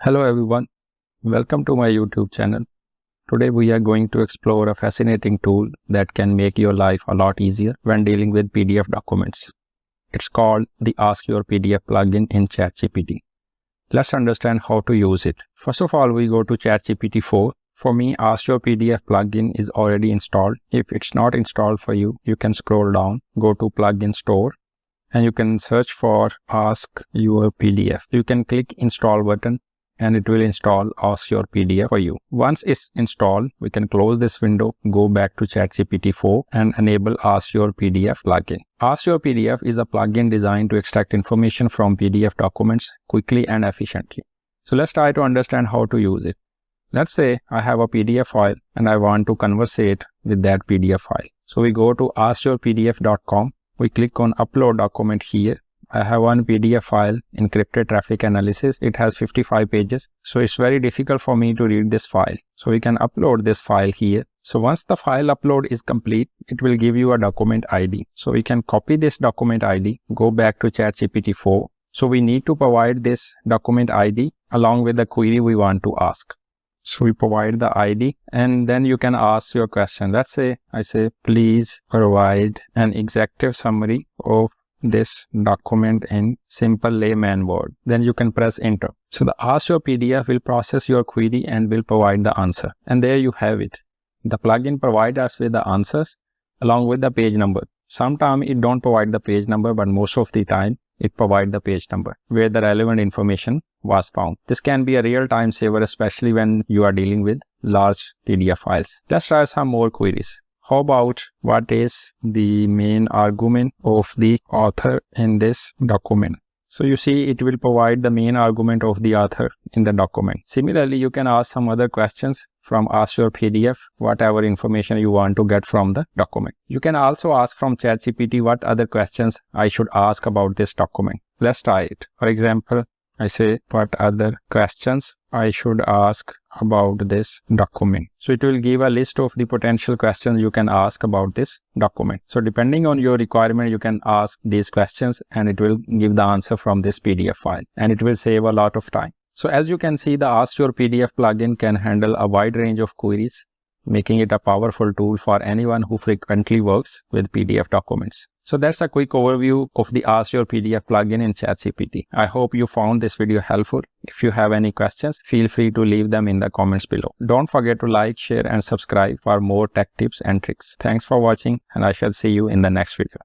Hello everyone, welcome to my YouTube channel. Today we are going to explore a fascinating tool that can make your life a lot easier when dealing with PDF documents. It's called the AskYourPDF plugin in ChatGPT. Let's understand how to use it. First of all, we go to ChatGPT 4. For me, AskYourPDF plugin is already installed. If it's not installed for you, you can scroll down, go to Plugin Store, and you can search for AskYourPDF. You can click Install button and it will install AskYourPDF for you. Once it's installed, we can close this window, go back to ChatGPT 4 and enable AskYourPDF plugin. AskYourPDF is a plugin designed to extract information from PDF documents quickly and efficiently. So let's try to understand how to use it. Let's say I have a PDF file and I want to conversate with that PDF file. So we go to AskYourPDF.com. We click on Upload Document here. I have one PDF file, Encrypted Traffic Analysis. It has 55 pages. So it's very difficult for me to read this file. So we can upload this file here. So once the file upload is complete, it will give you a document ID. So we can copy this document ID, go back to ChatGPT 4. So we need to provide this document ID along with the query we want to ask. So we provide the ID and then you can ask your question. Let's say I say, please provide an executive summary of this document in simple layman word. Then you can press enter. So the AskYourPDF will process your query and will provide the answer. And there you have it. The plugin provides us with the answers along with the page number. Sometimes it don't provide the page number, but most of the time it provides the page number where the relevant information was found. This can be a real time saver, especially when you are dealing with large PDF files. Let's try some more queries. How about what is the main argument of the author in this document? So you see it will provide the main argument of the author in the document. Similarly, you can ask some other questions from AskYourPDF, whatever information you want to get from the document. You can also ask from ChatGPT what other questions I should ask about this document. Let's try it. For example, I say what other questions I should ask about this document. So it will give a list of the potential questions you can ask about this document. So depending on your requirement, you can ask these questions and it will give the answer from this PDF file and it will save a lot of time. So as you can see, the AskYourPDF plugin can handle a wide range of queries, making it a powerful tool for anyone who frequently works with PDF documents. So that's a quick overview of the AskYourPDF plugin in ChatGPT. I hope you found this video helpful. If you have any questions, feel free to leave them in the comments below. Don't forget to like, share and subscribe for more tech tips and tricks. Thanks for watching and I shall see you in the next video.